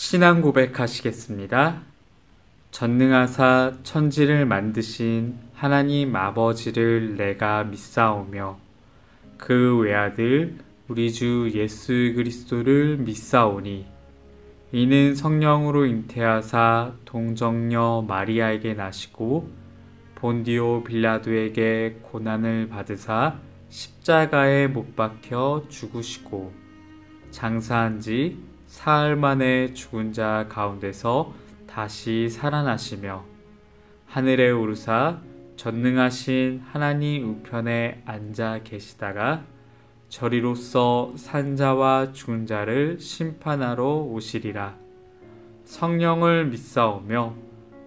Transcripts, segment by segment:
신앙 고백하시겠습니다. 전능하사 천지를 만드신 하나님 아버지를 내가 믿사오며 그 외아들 우리 주 예수 그리스도를 믿사오니 이는 성령으로 잉태하사 동정녀 마리아에게 나시고 본디오 빌라도에게 고난을 받으사 십자가에 못 박혀 죽으시고 장사한 지 사흘 만에 죽은 자 가운데서 다시 살아나시며 하늘에 오르사 전능하신 하나님 우편에 앉아 계시다가 저리로서 산 자와 죽은 자를 심판하러 오시리라. 성령을 믿사오며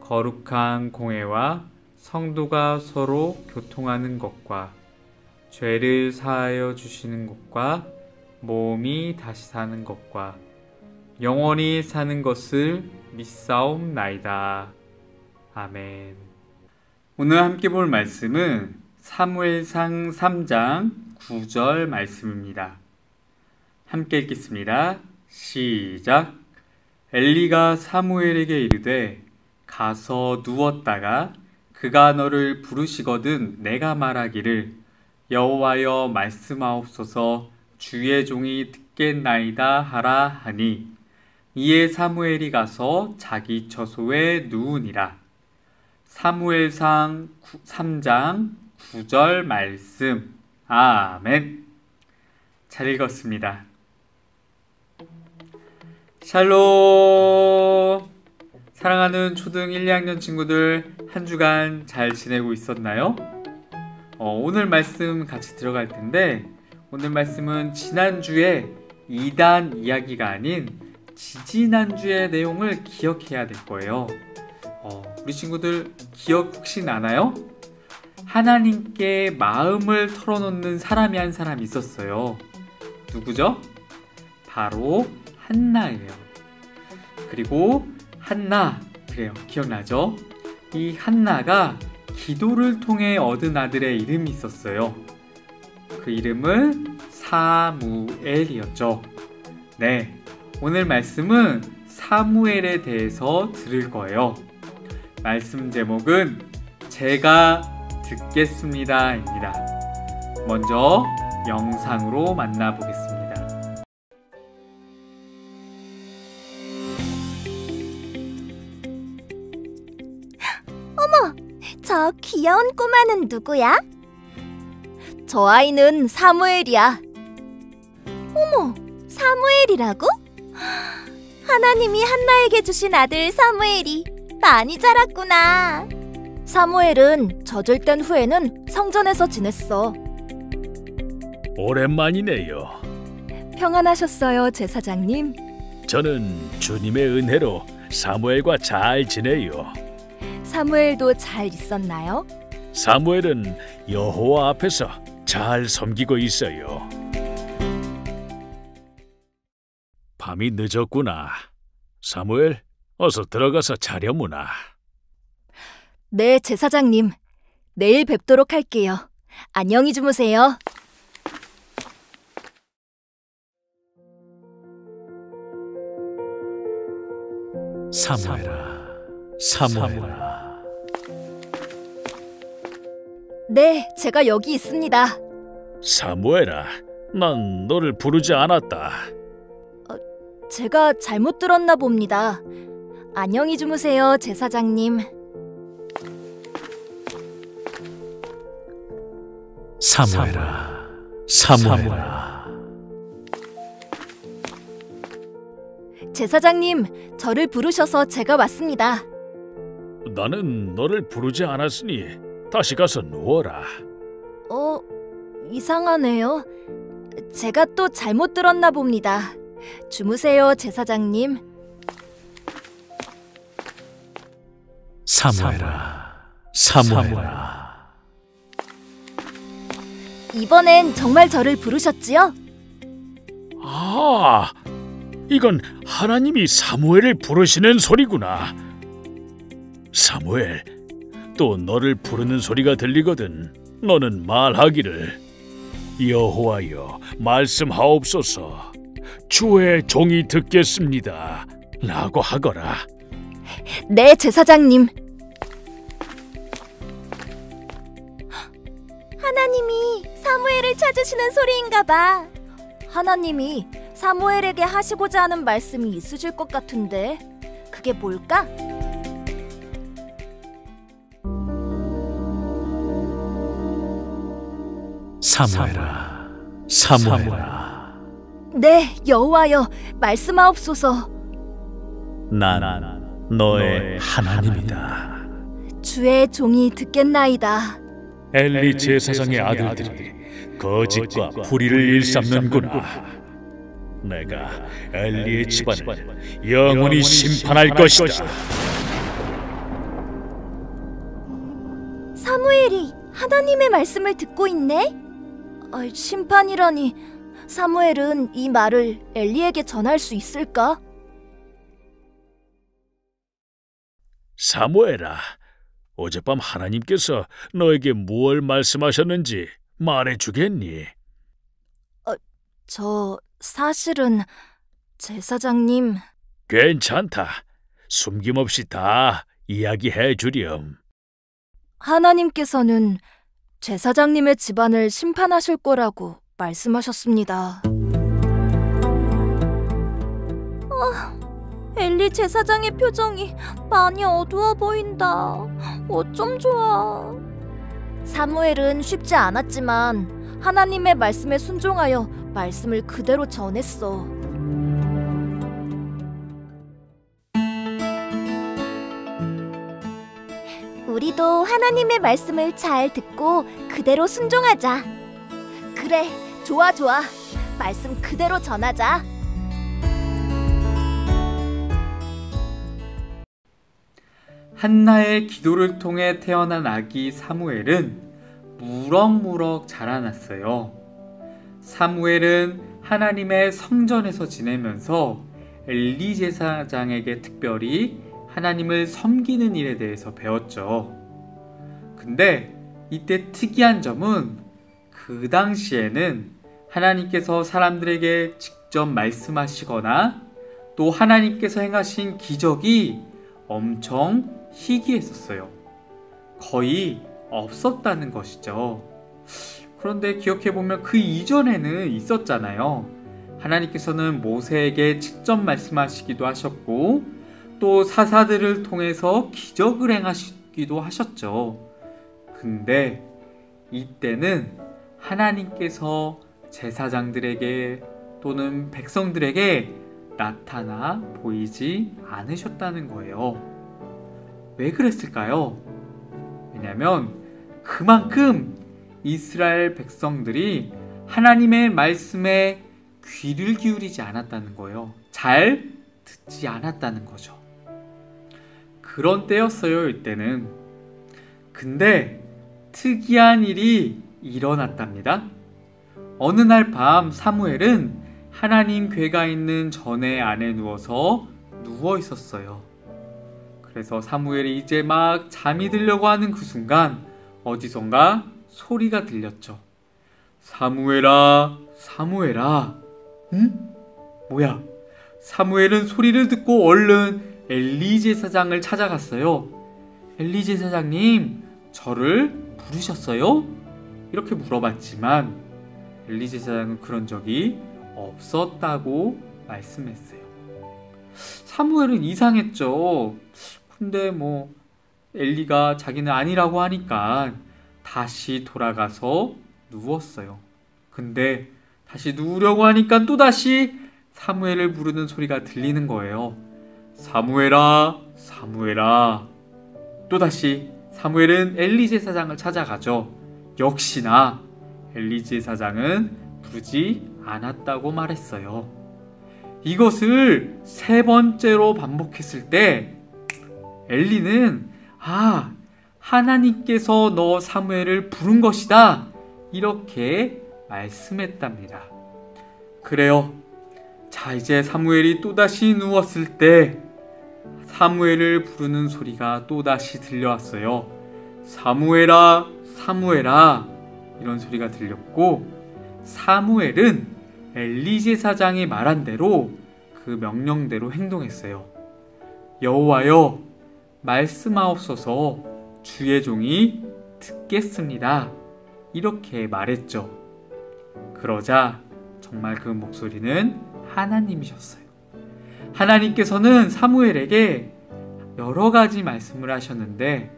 거룩한 공회와 성도가 서로 교통하는 것과 죄를 사하여 주시는 것과 몸이 다시 사는 것과 영원히 사는 것을 믿사옵나이다. 아멘. 오늘 함께 볼 말씀은 사무엘상 3장 9절 말씀입니다. 함께 읽겠습니다. 시작. 엘리가 사무엘에게 이르되 가서 누웠다가 그가 너를 부르시거든 내가 말하기를 여호와여 말씀하옵소서 주의 종이 듣겠나이다 하라 하니 이에 사무엘이 가서 자기 처소에 누우니라. 사무엘상 3장 9절 말씀. 아멘. 잘 읽었습니다. 샬롬. 사랑하는 초등 1, 2학년 친구들 한 주간 잘 지내고 있었나요? 오늘 말씀 같이 들어갈 텐데 오늘 말씀은 지난주에 2단 이야기가 아닌 지지난주의 내용을 기억해야 될 거예요. 우리 친구들 기억 혹시 나나요? 하나님께 마음을 털어놓는 사람이 한 사람 있었어요. 누구죠? 바로 한나예요. 그리고 한나, 그래요. 기억나죠? 이 한나가 기도를 통해 얻은 아들의 이름이 있었어요. 그 이름은 사무엘이었죠. 네, 오늘 말씀은 사무엘에 대해서 들을 거예요. 말씀 제목은 제가 듣겠습니다입니다. 먼저 영상으로 만나보겠습니다. 어머, 저 귀여운 꼬마는 누구야? 저 아이는 사무엘이야. 어머, 사무엘이라고? 하나님이 한나에게 주신 아들 사무엘이 많이 자랐구나. 사무엘은 젖을 뗀 후에는 성전에서 지냈어. 오랜만이네요. 평안하셨어요, 제사장님? 저는 주님의 은혜로 사무엘과 잘 지내요. 사무엘도 잘 있었나요? 사무엘은 여호와 앞에서 잘 섬기고 있어요. 밤이 늦었구나. 사무엘, 어서 들어가서 자려무나. 네, 제사장님. 내일 뵙도록 할게요. 안녕히 주무세요. 사무엘아, 사무엘아. 네, 제가 여기 있습니다. 사무엘아, 난 너를 부르지 않았다. 제가 잘못 들었나 봅니다. 안녕히 주무세요, 제사장님. 사무엘아, 사무엘아. 제사장님, 저를 부르셔서 제가 왔습니다. 나는 너를 부르지 않았으니 다시 가서 누워라. 이상하네요. 제가 또 잘못 들었나 봅니다. 주무세요, 제사장님. 사무엘아, 사무엘아. 이번엔 정말 저를 부르셨지요? 아, 이건 하나님이 사무엘을 부르시는 소리구나. 사무엘, 또 너를 부르는 소리가 들리거든. 너는 말하기를 여호와여 말씀하옵소서. 주의 종이 듣겠습니다. 라고 하거라. 네, 제사장님. 하나님이 사무엘을 찾으시는 소리인가 봐. 하나님이 사무엘에게 하시고자 하는 말씀이 있으실 것 같은데 그게 뭘까? 사무엘아, 사무엘아. 네, 여호와여, 말씀하옵소서. 난 너의 하나님이다. 주의 종이 듣겠나이다. 엘리 제사장의 아들들이 거짓과 불의를 일삼는구나. 내가 엘리의 집안을 영원히 심판할 것이다. 사무엘이 하나님의 말씀을 듣고 있네? 심판이라니. 사무엘은 이 말을 엘리에게 전할 수 있을까? 사무엘아, 어젯밤 하나님께서 너에게 무엇을 말씀하셨는지 말해주겠니? 사실은 제사장님. 괜찮다. 숨김없이 다 이야기해 주렴. 하나님께서는 제사장님의 집안을 심판하실 거라고 말씀하셨습니다. 엘리 제사장의 표정이 많이 어두워 보인다. 어쩜 좋아. 사무엘은 쉽지 않았지만 하나님의 말씀에 순종하여 말씀을 그대로 전했어. 우리도 하나님의 말씀을 잘 듣고 그대로 순종하자. 그래, 좋아. 말씀 그대로 전하자. 한나의 기도를 통해 태어난 아기 사무엘은 무럭무럭 자라났어요. 사무엘은 하나님의 성전에서 지내면서 엘리 제사장에게 특별히 하나님을 섬기는 일에 대해서 배웠죠. 근데 이때 특이한 점은 그 당시에는 하나님께서 사람들에게 직접 말씀하시거나 또 하나님께서 행하신 기적이 엄청 희귀했었어요. 거의 없었다는 것이죠. 그런데 기억해보면 그 이전에는 있었잖아요. 하나님께서는 모세에게 직접 말씀하시기도 하셨고 또 사사들을 통해서 기적을 행하시기도 하셨죠. 근데 이때는 하나님께서 제사장들에게 또는 백성들에게 나타나 보이지 않으셨다는 거예요. 왜 그랬을까요? 왜냐하면 그만큼 이스라엘 백성들이 하나님의 말씀에 귀를 기울이지 않았다는 거예요. 잘 듣지 않았다는 거죠. 그런 때였어요, 이때는. 근데 특이한 일이 일어났답니다. 어느 날 밤 사무엘은 하나님 궤가 있는 전에 안에 누워서 누워 있었어요. 그래서 사무엘이 이제 막 잠이 들려고 하는 그 순간 어디선가 소리가 들렸죠. 사무엘아, 사무엘아. 응? 뭐야? 사무엘은 소리를 듣고 얼른 엘리 제사장을 찾아갔어요. 엘리 제사장님, 저를 부르셨어요? 이렇게 물어봤지만 엘리 제사장은 그런 적이 없었다고 말씀했어요. 사무엘은 이상했죠. 근데 엘리가 자기는 아니라고 하니까 다시 돌아가서 누웠어요. 근데 다시 누우려고 하니까 또다시 사무엘을 부르는 소리가 들리는 거예요. 사무엘아, 사무엘아. 또다시 사무엘은 엘리 제사장을 찾아가죠. 역시나 엘리 제사장은 부르지 않았다고 말했어요. 이것을 3번째로 반복했을 때 엘리는 하나님께서 너 사무엘을 부른 것이다 이렇게 말씀했답니다. 그래요. 자, 이제 사무엘이 또다시 누웠을 때 사무엘을 부르는 소리가 또다시 들려왔어요. 사무엘아, 사무엘아. 이런 소리가 들렸고 사무엘은 엘리 제사장이 말한 대로 그 명령대로 행동했어요. 여호와여 말씀하옵소서 주의 종이 듣겠습니다. 이렇게 말했죠. 그러자 정말 그 목소리는 하나님이셨어요. 하나님께서는 사무엘에게 여러 가지 말씀을 하셨는데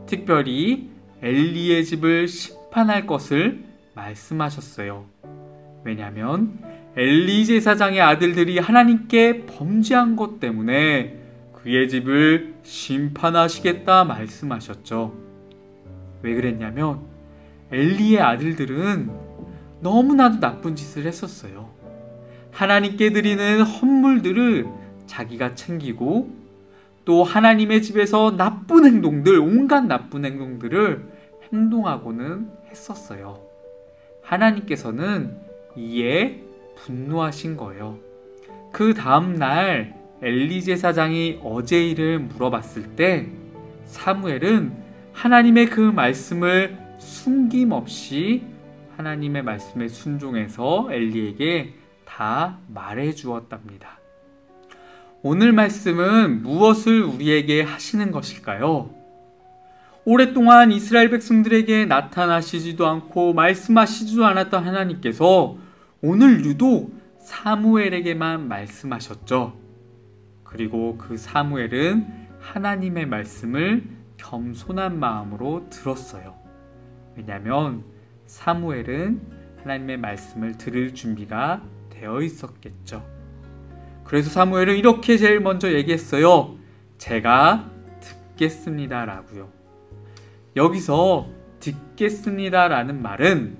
특별히 엘리의 집을 심판할 것을 말씀하셨어요. 왜냐하면 엘리 제사장의 아들들이 하나님께 범죄한 것 때문에 그의 집을 심판하시겠다 말씀하셨죠. 왜 그랬냐면 엘리의 아들들은 너무나도 나쁜 짓을 했었어요. 하나님께 드리는 헌물들을 자기가 챙기고 또 하나님의 집에서 나쁜 행동들, 온갖 나쁜 행동들을 행동하고는 했었어요. 하나님께서는 이에 분노하신 거예요. 그 다음날 엘리 제사장이 어제 일을 물어봤을 때 사무엘은 하나님의 그 말씀을 숨김없이 하나님의 말씀에 순종해서 엘리에게 다 말해 주었답니다. 오늘 말씀은 무엇을 우리에게 하시는 것일까요? 오랫동안 이스라엘 백성들에게 나타나시지도 않고 말씀하시지도 않았던 하나님께서 오늘 유독 사무엘에게만 말씀하셨죠. 그리고 그 사무엘은 하나님의 말씀을 겸손한 마음으로 들었어요. 왜냐하면 사무엘은 하나님의 말씀을 들을 준비가 되어 있었겠죠. 그래서 사무엘은 이렇게 제일 먼저 얘기했어요. 제가 듣겠습니다 라고요. 여기서 듣겠습니다라는 말은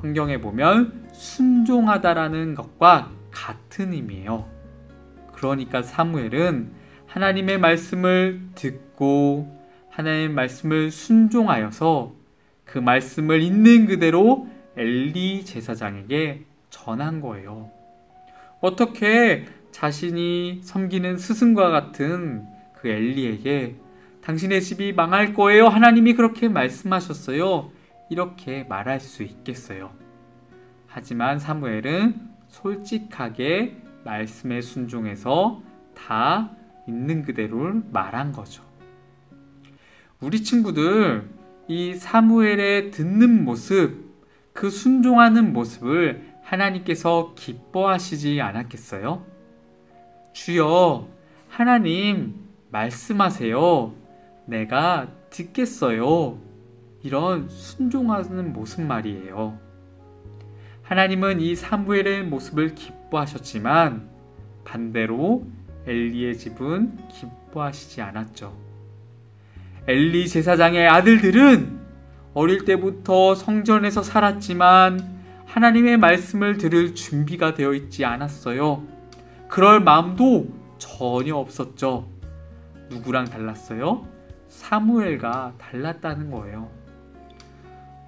성경에 보면 순종하다라는 것과 같은 의미예요. 그러니까 사무엘은 하나님의 말씀을 듣고 하나님의 말씀을 순종하여서 그 말씀을 있는 그대로 엘리 제사장에게 전한 거예요. 어떻게 자신이 섬기는 스승과 같은 그 엘리에게 당신의 집이 망할 거예요. 하나님이 그렇게 말씀하셨어요. 이렇게 말할 수 있겠어요. 하지만 사무엘은 솔직하게 말씀에 순종해서 다 있는 그대로 말한 거죠. 우리 친구들, 이 사무엘의 듣는 모습, 그 순종하는 모습을 하나님께서 기뻐하시지 않았겠어요? 주여, 하나님 말씀하세요. 내가 듣겠어요. 이런 순종하는 모습 말이에요. 하나님은 이 사무엘의 모습을 기뻐하셨지만 반대로 엘리의 집은 기뻐하시지 않았죠. 엘리 제사장의 아들들은 어릴 때부터 성전에서 살았지만 하나님의 말씀을 들을 준비가 되어 있지 않았어요. 그럴 마음도 전혀 없었죠. 누구랑 달랐어요? 사무엘과 달랐다는 거예요.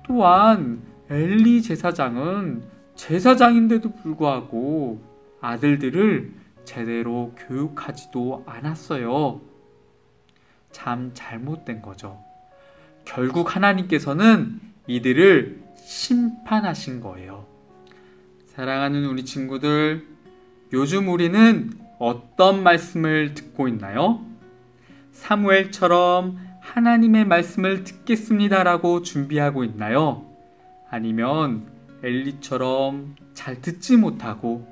또한 엘리 제사장은 제사장인데도 불구하고 아들들을 제대로 교육하지도 않았어요. 참 잘못된 거죠. 결국 하나님께서는 이들을 심판하신 거예요. 사랑하는 우리 친구들, 요즘 우리는 어떤 말씀을 듣고 있나요? 사무엘처럼 하나님의 말씀을 듣겠습니다라고 준비하고 있나요? 아니면 엘리처럼 잘 듣지 못하고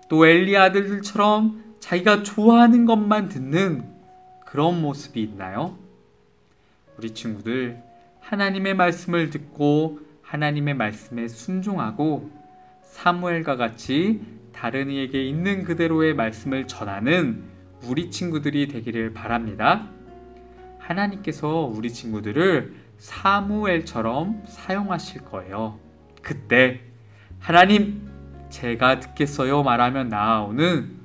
또 엘리 아들들처럼 자기가 좋아하는 것만 듣는 그런 모습이 있나요? 우리 친구들, 하나님의 말씀을 듣고 하나님의 말씀에 순종하고 사무엘과 같이 다른 이에게 있는 그대로의 말씀을 전하는 우리 친구들이 되기를 바랍니다. 하나님께서 우리 친구들을 사무엘처럼 사용하실 거예요. 그때 하나님, 제가 듣겠어요 말하면 나아오는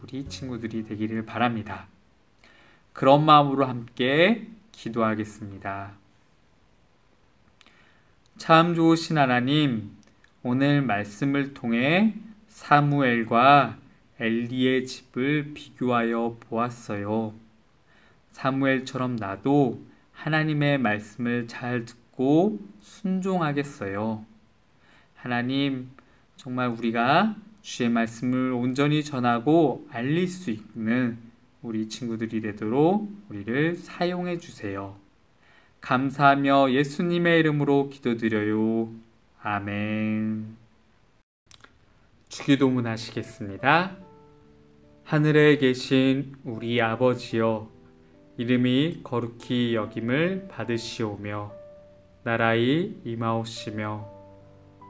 우리 친구들이 되기를 바랍니다. 그런 마음으로 함께 기도하겠습니다. 참 좋으신 하나님, 오늘 말씀을 통해 사무엘과 엘리의 집을 비교하여 보았어요. 사무엘처럼 나도 하나님의 말씀을 잘 듣고 순종하겠어요. 하나님, 정말 우리가 주의 말씀을 온전히 전하고 알릴 수 있는 우리 친구들이 되도록 우리를 사용해 주세요. 감사하며 예수님의 이름으로 기도드려요. 아멘. 주기도문 하시겠습니다. 하늘에 계신 우리 아버지여, 이름이 거룩히 여김을 받으시오며 나라의 임하옵시며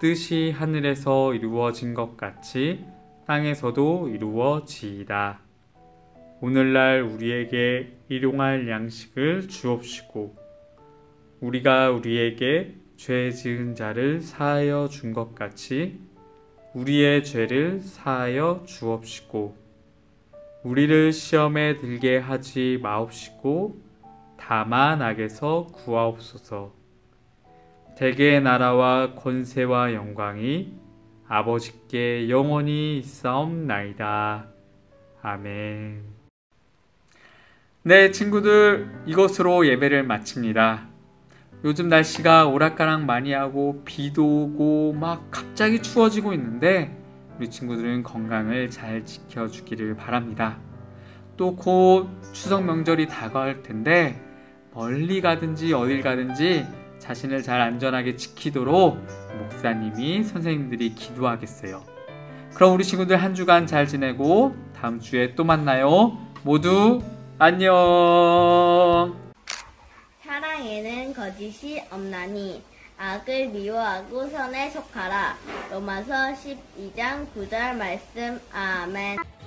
뜻이 하늘에서 이루어진 것 같이 땅에서도 이루어지이다. 오늘날 우리에게 일용할 양식을 주옵시고 우리가 우리에게 죄 지은 자를 사하여 준 것 같이 우리의 죄를 사하여 주옵시고 우리를 시험에 들게 하지 마옵시고 다만 악에서 구하옵소서. 대개의 나라와 권세와 영광이 아버지께 영원히 있사옵나이다. 아멘. 네, 친구들, 이것으로 예배를 마칩니다. 요즘 날씨가 오락가락 많이 하고 비도 오고 막 갑자기 추워지고 있는데 우리 친구들은 건강을 잘 지켜주기를 바랍니다. 또 곧 추석 명절이 다가올 텐데 멀리 가든지 어딜 가든지 자신을 잘 안전하게 지키도록 목사님이 선생님들이 기도하겠어요. 그럼 우리 친구들 한 주간 잘 지내고 다음 주에 또 만나요. 모두 안녕. 사랑에는 거짓이 없나니 악을 미워하고 선에 속하라. 로마서 12장 9절 말씀. 아멘.